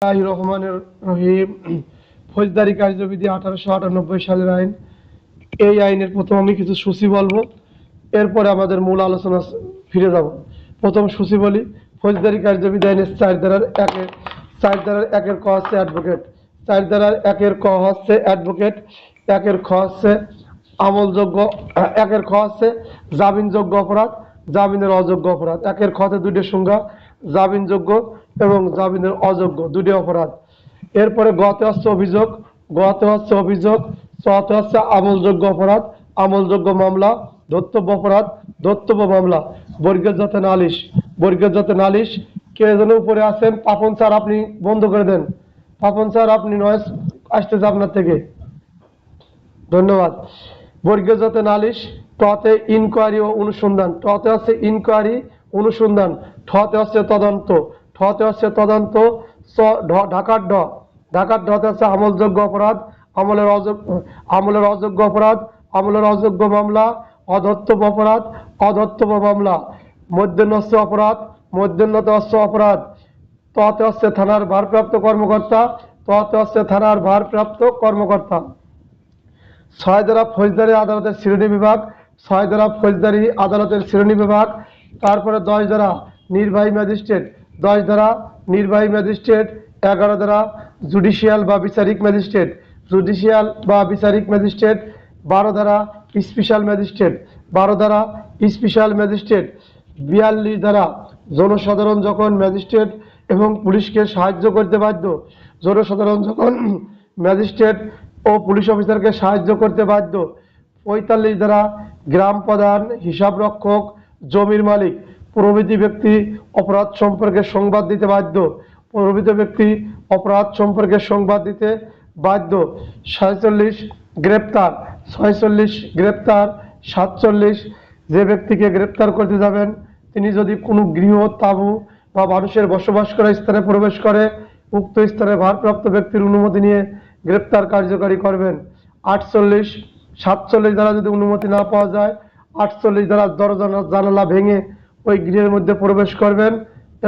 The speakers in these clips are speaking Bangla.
রহমানের রহিম। ফৌজদারি কার্যবিধি 1898 সালের আইন। এই আইনের প্রথম আমি কিছু সূচি বলবো, এরপরে আমাদের মূল আলোচনা ফিরে যাব। প্রথম সূচি বলি। ফৌজদারি কার্যবিধি আইনের 4 ধারার 1-এর ক হচ্ছে অ্যাডভোকেট। 4 ধারার 1-এর ক হচ্ছে অ্যাডভোকেট। 1-এর খ হচ্ছে আমলযোগ্য। 1-এর খ হচ্ছে জামিনযোগ্য অপরাধ, জামিনের অযোগ্য অপরাধ। 1-এর খতে দুইটি সংজ্ঞা, জামিনযোগ্য এবং জামিনের অযোগ্য, দুটি অপরাধ। এরপরে গতে হচ্ছে অভিযোগ, চতে হচ্ছে আমলযোগ্য অপরাধ, আমলযোগ্য মামলা, ধর্তব্য অপরাধ, ধর্তব্য মামলা। বর্গের যাতে নালিশ। কে যেন উপরে আছেন? পাপন স্যার, আপনি বন্ধ করে দেন। পাপন স্যার, আপনি নয়েজ আসতেছে আপনার থেকে, ধন্যবাদ। বর্গীয় যাতে নালিশ। টতে ইনকোয়ারি ও অনুসন্ধান, টতে হচ্ছে ইনকোয়ারি অনুসন্ধান। ঠতে হচ্ছে তদন্ত, ঢাকার ঢতে হচ্ছে আমলযোগ্য অপরাধ, আমলের অযোগ্য অপরাধ, আমলের অযোগ্য মামলা, অধর্তব্য অপরাধ, অধর্তব্য মামলা। মধ্যাহ্ন হচ্ছে অপরাধ, মধ্যাহ্নতে হচ্ছে অপরাধ। ততে হচ্ছে থানার ভারপ্রাপ্ত কর্মকর্তা। 6 ধারা ফৌজদারি আদালতের শ্রেণী বিভাগ। তারপরে 10 ধারা নির্বাহী ম্যাজিস্ট্রেট, 11 ধারা জুডিশিয়াল বা বিচারিক ম্যাজিস্ট্রেট, 12 ধারা স্পেশাল ম্যাজিস্ট্রেট, 42 ধারা জনসাধারণ যখন ম্যাজিস্ট্রেট এবং পুলিশকে সাহায্য করতে বাধ্য, জনসাধারণ যখন ম্যাজিস্ট্রেট ও পুলিশ অফিসারকে সাহায্য করতে বাধ্য। 45 ধারা গ্রাম প্রধান, হিসাব রক্ষক, জমির মালিক প্রভৃতি ব্যক্তি অপরাধ সম্পর্কে সংবাদ দিতে বাধ্য। 46 গ্রেপ্তার। 47 যে ব্যক্তিকে গ্রেপ্তার করতে যাবেন তিনি যদি কোনো গৃহ, তাঁবু বা মানুষের বসবাস করা স্থানে প্রবেশ করে, উক্ত স্থানে ভারপ্রাপ্ত ব্যক্তির অনুমতি নিয়ে গ্রেপ্তার কার্যকারী করবেন। 47 দ্বারা যদি অনুমতি না পাওয়া যায়, 48 দ্বারা দরজা জানালা ভেঙে ওই গৃহের মধ্যে প্রবেশ করবেন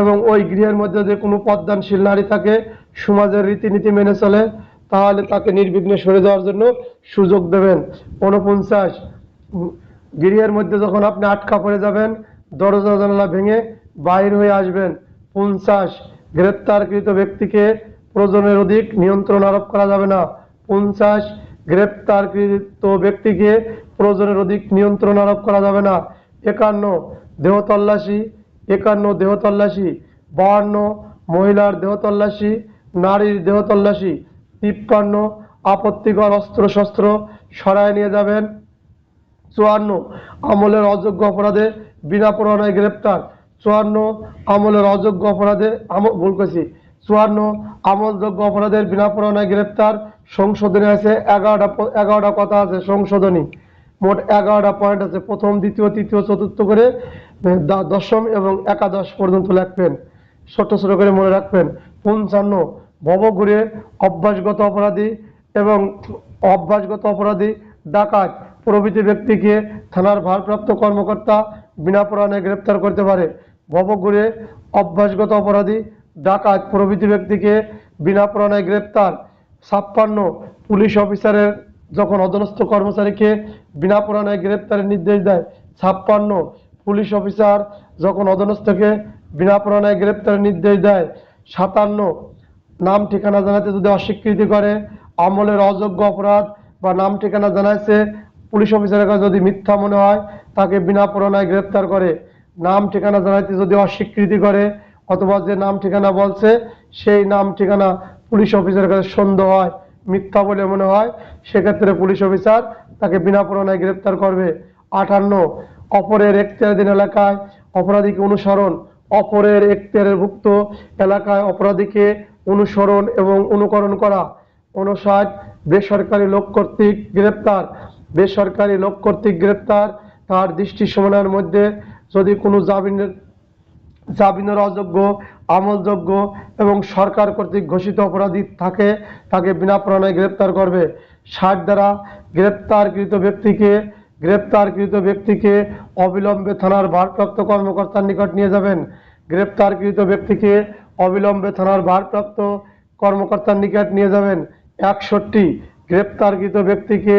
এবং ওই গৃহের মধ্যে যে কোনো পদ্মানশীল নারী থাকে, সমাজের রীতিনীতি মেনে চলে, তাহলে তাকে নির্বিঘ্নে সরে যাওয়ার জন্য সুযোগ দেবেন। 49 গৃহের মধ্যে যখন আপনি আটকা পড়ে যাবেন, দরজা জানালা ভেঙে বাইর হয়ে আসবেন। 50 গ্রেপ্তারকৃত ব্যক্তিকে প্রয়োজনের অধিক নিয়ন্ত্রণ আরোপ করা যাবে না। 50 গ্রেপ্তারকৃত ব্যক্তিকে প্রয়োজনের অধিক নিয়ন্ত্রণ আরোপ করা যাবে না। 51 দেহ তল্লাশি। 52 মহিলার দেহ তল্লাশি, নারীর দেহ তল্লাশি। 53 আপত্তিকর অস্ত্রশস্ত্র সরায় নিয়ে যাবেন। 54 আমলের অযোগ্য অপরাধে বিনা পরোয়ানায় গ্রেপ্তার। 54 আমলের অযোগ্য অপরাধে 54 আমলযোগ্য অপরাধের বিনা পরোয়ানায় গ্রেপ্তার। সংশোধনী আছে 11টা কথা আছে সংশোধনী, মোট 11টা পয়েন্ট আছে। প্রথম, দ্বিতীয়, তৃতীয়, চতুর্থ করে দশম এবং একাদশ পর্যন্ত লিখবেন, ছোট ছোট করে মনে রাখবেন। 55 ভবঘুরে অভ্যাসগত অপরাধী, ডাকাত প্রভৃতি ব্যক্তিকে থানার ভারপ্রাপ্ত কর্মকর্তা বিনা পরোয়ানায় গ্রেপ্তার করতে পারে। ভবঘুরে অভ্যাসগত অপরাধী, ডাকাত প্রভৃতি ব্যক্তিকে বিনা পরোয়ানায় গ্রেপ্তার। 56 পুলিশ অফিসারের যখন অধীনস্থ কর্মচারীকে বিনা পরোয়ানায় গ্রেপ্তারের নির্দেশ দেয়। 56 পুলিশ অফিসার যখন অধীনস্থকে বিনা পরোয়ানায় গ্রেপ্তারের নির্দেশ দেয়। 57 নাম ঠিকানা জানাতে যদি অস্বীকৃতি করে, আমলের অযোগ্য অপরাধ বা নাম ঠিকানা জানাইছে পুলিশ অফিসারের কাছে যদি মিথ্যা মনে হয়, তাকে বিনা পরোয়ানায় গ্রেপ্তার করে। নাম ঠিকানা জানাইতে যদি অস্বীকৃতি করে অথবা যে নাম ঠিকানা বলছে সেই নাম ঠিকানা পুলিশ অফিসারের কাছে সন্দেহ হয়, মিথ্যা বলে মনে হয়, সেক্ষেত্রে পুলিশ অফিসার তাকে বিনা পরোয়ানায় গ্রেপ্তার করবে। 58 অপরের এখতিয়ারাধীন এলাকায় অপরাধীকে অনুসরণ, অপরের এখতিয়ারভুক্ত এলাকায় অপরাধীকে অনুসরণ এবং অনুকরণ করা। 59 বেসরকারি লোক কর্তৃক গ্রেপ্তার, তার দৃষ্টি সমন্বয়ের মধ্যে যদি কোনো জামিনের অযোগ্য, আমলযোগ্য এবং সরকার কর্তৃক ঘোষিত অপরাধী থাকে, তাকে বিনা পরোয়ানায় গ্রেপ্তার করবে। 60 দ্বারা গ্রেপ্তারকৃত ব্যক্তিকে অবিলম্বে থানার ভারপ্রাপ্ত কর্মকর্তার নিকট নিয়ে যাবেন। গ্রেপ্তারকৃত ব্যক্তিকে অবিলম্বে থানার ভারপ্রাপ্ত কর্মকর্তার নিকট নিয়ে যাবেন। 61, গ্রেপ্তারকৃত ব্যক্তিকে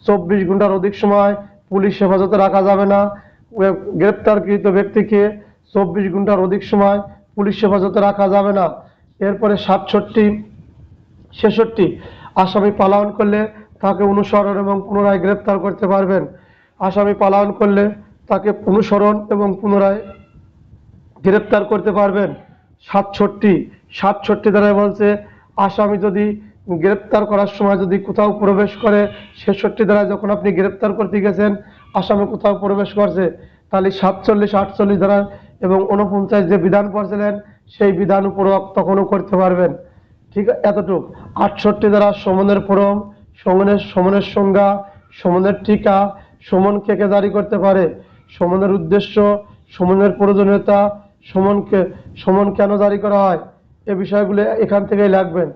24 ঘন্টার অধিক সময় পুলিশ হেফাজতে রাখা যাবে না। গ্রেপ্তারকৃত ব্যক্তিকে 24 ঘন্টার অধিক সময় পুলিশ হেফাজতে রাখা যাবে না। এরপরে 67, 66, আসামি পালায়ন করলে তাকে অনুসরণ এবং পুনরায় গ্রেপ্তার করতে পারবেন। আসামি পালায়ন করলে তাকে অনুসরণ এবং পুনরায় গ্রেপ্তার করতে পারবেন। 67 ধারায় বলছে আসামি যদি গ্রেপ্তার করার সময় যদি কোথাও প্রবেশ করে, 66 ধারায় যখন আপনি গ্রেপ্তার করতে গেছেন আসামি কোথাও প্রবেশ করছে, তাহলে 47, 48 ধারা এবং 49 যে বিধান পড়ছিলেন সেই বিধান উপরোক্ত তখনও করতে পারবেন। ঠিক এতটুক। 68 ধারা সমনের ফরম, সমনের সংজ্ঞা, সমনের টিকা, সমন কে কে জারি করতে পারে, সমনের উদ্দেশ্য, সমনের প্রয়োজনীয়তা, সমন কেন জারি করা হয়, এ বিষয়গুলো এখান থেকেই লাগবেন।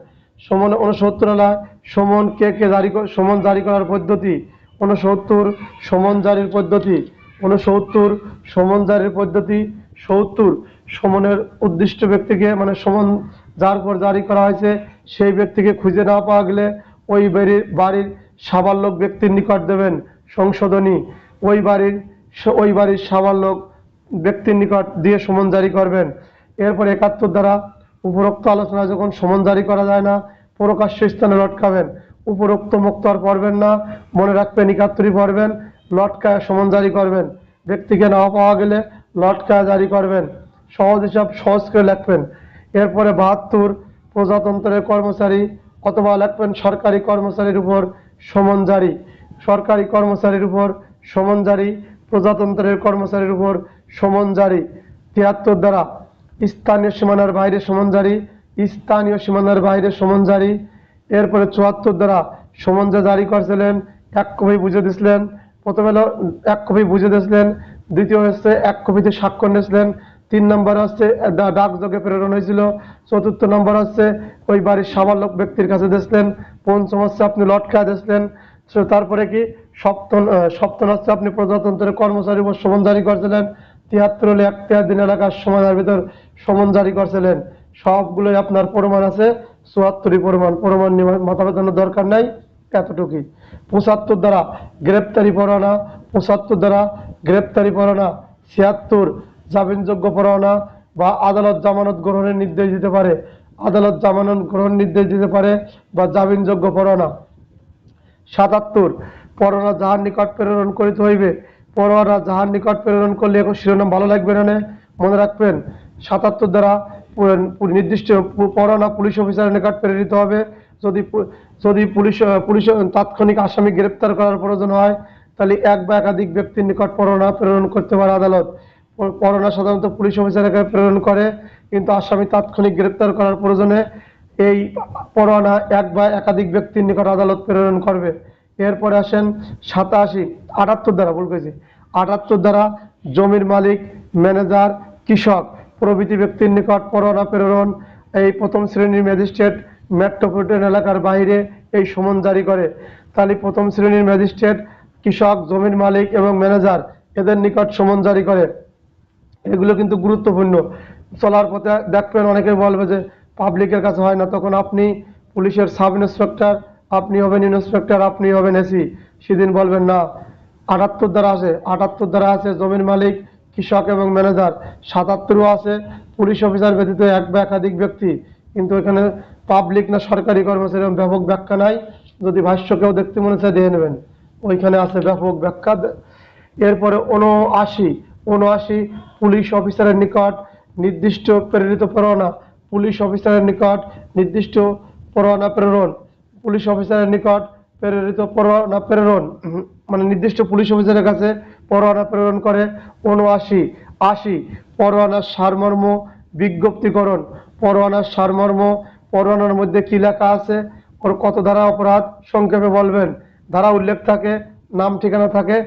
সমন 69 সমন কে কে সমন জারি করার পদ্ধতি, 69 সমন জারির পদ্ধতি, 69 সমন জারির পদ্ধতি, 70 সমনের উদ্দিষ্ট ব্যক্তিকে মানে সমন যার পর জারি করা হয়েছে সেই ব্যক্তিকে খুঁজে না পাওয়া গেলে ওই বাড়ির সাবালক ব্যক্তির নিকট দেবেন সংশোধনী, ওই বাড়ির সাবালক ব্যক্তির নিকট দিয়ে সমন জারি করবেন। এরপর 71 দ্বারা উপরোক্ত আলোচনা যখন সমন জারি করা যায় না প্রকাশ্য স্থানে লটকাবেন। উপরোক্ত মুক্ত আর পড়বেন না, মনে রাখবেন 71 পড়বেন, লটকায় সমন জারি করবেন। ব্যক্তিকে না পাওয়া গেলে লটকায় জারি করবেন। সহজ হিসাব সহজ করে লিখবেন। এরপরে 72 প্রজাতন্ত্রের কর্মচারী অথবা লিখবেন সরকারি কর্মচারীর উপর সমন জারি, সরকারি কর্মচারীর উপর সমন জারি, প্রজাতন্ত্রের কর্মচারীর উপর সমন জারি। 73 দ্বারা স্থানীয় সীমানার বাইরে সমন জারি, স্থানীয় সীমানার বাইরে সমন জারি। এরপরে 74 দ্বারা সমন যে জারি করছিলেন 1 কপি বুঝে দিছিলেন, প্রথমে হলো 1 কপি বুঝে দিয়েছিলেন, দ্বিতীয় হচ্ছে 1 কপিতে স্বাক্ষর নিয়েছিলেন, 3 নম্বর হচ্ছে ডাকযোগে প্রেরণ হয়েছিল, 4র্থ নম্বর হচ্ছে ওই বাড়ির সাবালক ব্যক্তির কাছে দিয়েছিলেন, 5ম হচ্ছে আপনি লটকায় দিয়েছিলেন। তারপরে কি সপ্তম হচ্ছে আপনি প্রজাতন্ত্রের কর্মচারীর উপর সমন জারি করছিলেন। 73 হলে 1 দিন এলাকার সময়ের ভিতর সমন জারি করছিলেন। সবগুলোই আপনার প্রমাণ আছে, 74 প্রমাণ নিয়ে মাথা ব্যথানোর দরকার নাই, এতটুকুই। 75 দ্বারা গ্রেপ্তারি পরোয়ানা, 75 দ্বারা গ্রেপ্তারি পরোয়ানা, 76 জামিনযোগ্য পরোয়ানা বা আদালত জামানত গ্রহণের নির্দেশ দিতে পারে, আদালত জামানত গ্রহণ নির্দেশ দিতে পারে বা জামিনযোগ্য পরোয়ানা। 77 পরোয়ানা যাহার নিকট প্রেরণ করিতে হইবে, পরোয়ানা যাহার নিকট প্রেরণ করলে এখন শিরোনাম ভালো লাগবে না, মনে রাখবেন। 77 দ্বারা নির্দিষ্ট পরোয়ানা পুলিশ অফিসারের নিকট প্রেরিত হবে। যদি পুলিশ তাৎক্ষণিক আসামি গ্রেপ্তার করার প্রয়োজন হয় তাহলে এক বা একাধিক ব্যক্তির নিকট পরোয়ানা প্রেরণ করতে পারে আদালত। পরোয়ানা সাধারণত পুলিশ অফিসারের কাছে প্রেরণ করে, কিন্তু আসামি তাৎক্ষণিক গ্রেপ্তার করার প্রয়োজনে এই পরোয়ানা এক বা একাধিক ব্যক্তির নিকট আদালত প্রেরণ করবে। এরপরে আসেন 78 দ্বারা ভুল করেছি, 78 দ্বারা জমির মালিক, ম্যানেজার, কৃষক প্রভৃতি ব্যক্তির নিকট পরোয়ানা প্রেরণ। এই প্রথম শ্রেণীর ম্যাজিস্ট্রেট মেট্রোপলিটন এলাকার বাইরে এই সমন জারি করে। তাহলে প্রথম শ্রেণীর ম্যাজিস্ট্রেট, কৃষক, জমির মালিক এবং ম্যানেজার এদের নিকট সমন জারি করে। এগুলো কিন্তু গুরুত্বপূর্ণ। চলার পথে দেখবেন অনেকে বলবে যে পাবলিকের কাছে হয় না, তখন আপনি পুলিশের সাব ইন্সপেক্টর, আপনি হবেন ইন্সপেক্টর, আপনি হবেন এসি, সেদিন বলবেন না। 78 দ্বারা আছে জমির মালিক, কৃষক এবং ম্যানেজার। 77 আছে পুলিশ অফিসার ব্যতীত এক বা একাধিক ব্যক্তি, কিন্তু এখানে পাবলিক না সরকারি কর্মচারী ব্যাপক ব্যাখ্যা নাই, যদি ভাষ্য কেউ দেখতে মনে চায় দেখে নেবেন, ওইখানে আছে ব্যাপক ব্যাখ্যা। এরপরে 79 পুলিশ অফিসারের নিকট নির্দিষ্ট প্রেরিত পরোয়ানা, পুলিশ অফিসারের নিকট নির্দিষ্ট পরোয়ানা প্রেরণ, পুলিশ অফিসারের নিকট প্রেরিত পরোয়ানা প্রেরণ মানে নির্দিষ্ট পুলিশ অফিসারের কাছে পরোয়ানা প্রেরণ করে। 79 পরোয়ানার সারমর্ম বিজ্ঞপ্তিকরণ, পরোয়ানার সারমর্ম, পরোয়ানার মধ্যে কি লেখা আছে, ওর কত ধারা অপরাধ সংক্ষেপে বলবেন, ধারা উল্লেখ থাকে, নাম ঠিকানা থাকে,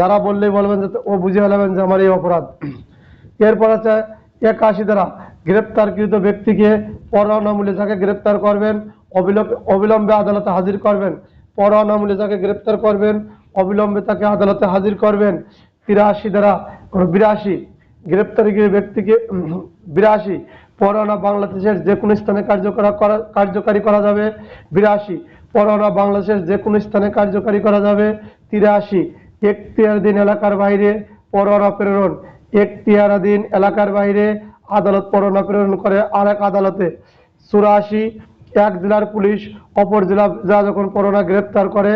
ধারা বললেই বলবেন যে ও বুঝে ফেলবেন যে আমার এই অপরাধ। এরপর আছে 81 দ্বারা গ্রেপ্তারকৃত ব্যক্তিকে পরোয়ানামূলে যাকে গ্রেপ্তার করবেন অবিলম্বে আদালতে হাজির করবেন, পরোয়ানামূলে যাকে গ্রেপ্তার করবেন অবিলম্বে তাকে আদালতে হাজির করবেন। 83 দ্বারা 82 গ্রেপ্তারকৃত ব্যক্তিকে পরোয়ানা বাংলাদেশের যে কোনো স্থানে কার্যকারী করা যাবে। 82, পরোয়ানা বাংলাদেশের যে কোনো স্থানে কার্যকারী করা যাবে। 83, এখতিয়ারাধীন এলাকার বাইরে পরোয়ানা প্রেরণ। এখতিয়ারাধীন এলাকার বাইরে আদালত পরোয়ানা প্রেরণ করে আরেক আদালতে। 84, এক জেলার পুলিশ অপর জেলা যখন পরোয়ানা গ্রেপ্তার করে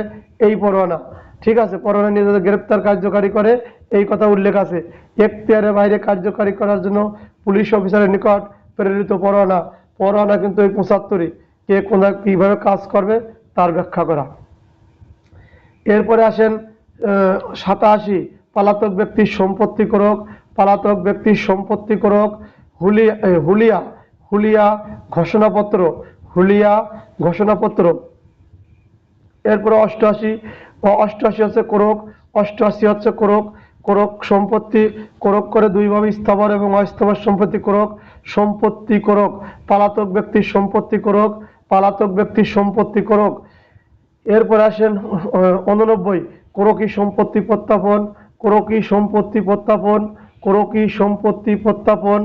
এই পরোয়ানা, ঠিক আছে, পরোয়ানা নিয়ে যাদের গ্রেপ্তার কার্যকারী করে এই কথা উল্লেখ আছে। এখতিয়ারের বাইরে কার্যকারী করার জন্য পুলিশ অফিসারের নিকট প্রেরিত পরোয়ানা। পরোয়ানা কিন্তু এই 75, কে কোথায় কিভাবে কাজ করবে তার ব্যাখ্যা করা। এরপরে আসেন 87, পলাতক ব্যক্তির সম্পত্তি করক। পলাতক ব্যক্তির সম্পত্তি করক হুলিয়া হুলিয়া ঘোষণাপত্র। হুলিয়া ঘোষণাপত্র। এরপরে 88 হচ্ছে করক। 88 হচ্ছে করক। করক সম্পত্তি করক করে দুইভাবে, স্থাবর এবং অস্থাবর সম্পত্তি করক। সম্পত্তি করক, পলাতক ব্যক্তির সম্পত্তি করক। পলাতক ব্যক্তির সম্পত্তি করক। এরপর আসেন 89, করকি সম্পত্তি প্রত্যাপন। করকি সম্পত্তি প্রত্যাপন। করকি সম্পত্তি প্রত্যাপন।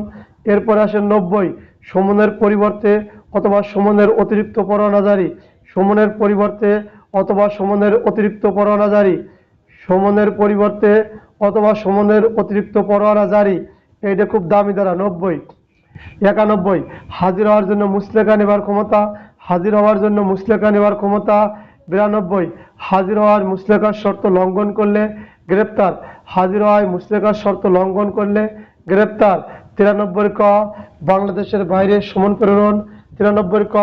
এরপর আসেন 90, সমনের পরিবর্তে অথবা সমনের অতিরিক্ত পরোয়ানা জারি। সমনের পরিবর্তে অথবা সমনের অতিরিক্ত পরোয়ানা জারি। সমনের পরিবর্তে অথবা সমনের অতিরিক্ত পরোয়ানা জারি। এইটা খুব দামি ধারা। 90, 91, হাজির হওয়ার জন্য মুচলেকা নেবার ক্ষমতা। হাজির হওয়ার জন্য মুচলেকা নেবার ক্ষমতা। 92, হাজির হওয়ার মুচলেকার শর্ত লঙ্ঘন করলে গ্রেপ্তার। হাজির হওয়ায় মুচলেকার শর্ত লঙ্ঘন করলে গ্রেপ্তার। 93 ক, বাংলাদেশের বাইরে সমন প্রেরণ। 93 ক,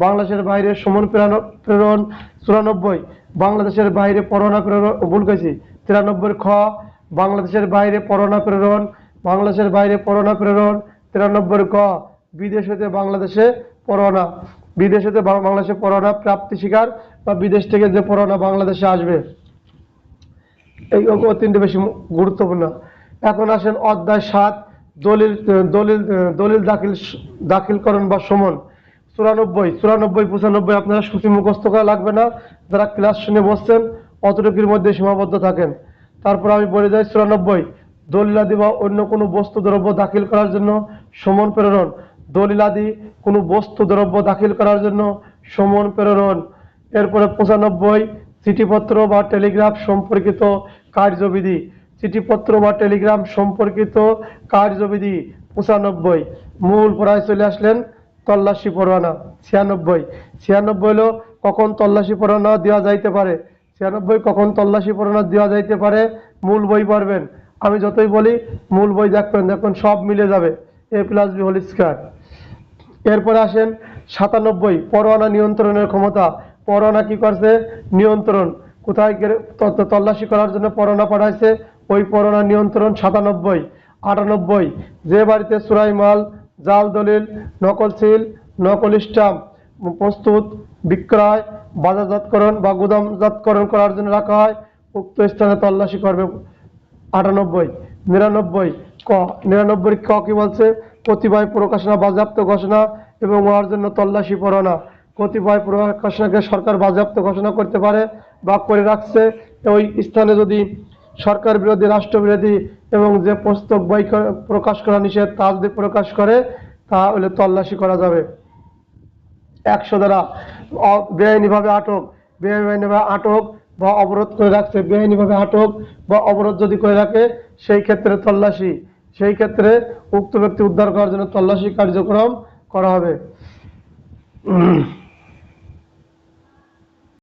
বাংলাদেশের বাইরে সমন প্রেরণ। 94, বাংলাদেশের বাইরে পরোয়ানা প্রেরণ। ভুল করেছি। 93 খ, বাংলাদেশের বাইরে পরোয়ানা প্রেরণ। বাংলাদেশের বাইরে পরোয়ানা প্রেরণ। 93 ক, বিদেশ হতে বাংলাদেশে পরোয়ানা। বিদেশ হতে বাংলাদেশে পরোয়ানা প্রাপ্তি স্বীকার বা বিদেশ থেকে যে পরোয়ানা বাংলাদেশে আসবে, এই তিনটে বেশি গুরুত্বপূর্ণ। এখন আসেন অধ্যায় 7, দলিল দলিল দলিল দাখিলকরণ বা সমন। 94, 95 আপনারা সূচি মুখস্থ করা লাগবে না, যারা ক্লাস শুনে বসছেন অতটুকুর মধ্যে সীমাবদ্ধ থাকেন। তারপর আমি বলে যাই 94, দলিলাদি বা অন্য কোনো বস্তু দ্রব্য দাখিল করার জন্য সমন প্রেরণ। দলিলাদি কোনো বস্তু দ্রব্য দাখিল করার জন্য সমন প্রেরণ। এরপরে 95, চিঠিপত্র বা টেলিগ্রাফ সম্পর্কিত কার্যবিধি। চিঠিপত্র বা টেলিগ্রাম সম্পর্কিত কার্যবিধি। 95, মূল পড়ায় চলে আসলেন তল্লাশি পরোয়ানা। 96 হলো কখন তল্লাশি পরোয়ানা দেওয়া যাইতে পারে। 96 কখন তল্লাশি পরোয়ানা দেওয়া যাইতে পারে মূল বই পড়বেন। আমি যতই বলি মূল বই দেখবেন, দেখুন সব মিলে যাবে, a+b²। এরপরে আসেন 97, পরোয়ানা নিয়ন্ত্রণের ক্ষমতা। পরোয়ানা কি করছে? নিয়ন্ত্রণ। কোথায় তল্লাশি করার জন্য পরোয়ানা পাঠাইছে, ওই পরোয়ানা নিয়ন্ত্রণ। 97, 98, যে বাড়িতে চোরাই মাল, জাল দলিল, নকল সিল, নকল স্টাম্প প্রস্তুত, বিক্রয়, বাজারজাতকরণ বা গুদামজাতকরণ করার জন্য রাখা হয়, উক্ত স্থানে তল্লাশি করবে। 98, 99 ক, 99 ক কি বলছে? কতিপয় প্রকাশনা বাজেয়াপ্ত ঘোষণা এবং উহার জন্য তল্লাশি পরোয়ানা। কতিপয় প্রকাশনাকে সরকার বাজেয়াপ্ত ঘোষণা করতে পারে বা করে রাখছে, ওই স্থানে যদি সরকার বিরোধী, রাষ্ট্রবিরোধী এবং যে পুস্তক বই প্রকাশ করা নিষেধ তা যদি প্রকাশ করে তাহলে তল্লাশি করা যাবে। 100 দ্বারা বেআইনিভাবে আটক। বেআইনিভাবে আটক বা অবরোধ করে রাখছে, বেআইনিভাবে আটক বা অবরোধ যদি করে রাখে সেই ক্ষেত্রে তল্লাশি, সেই ক্ষেত্রে উক্ত ব্যক্তি উদ্ধার করার জন্য তল্লাশি কার্যক্রম করা হবে।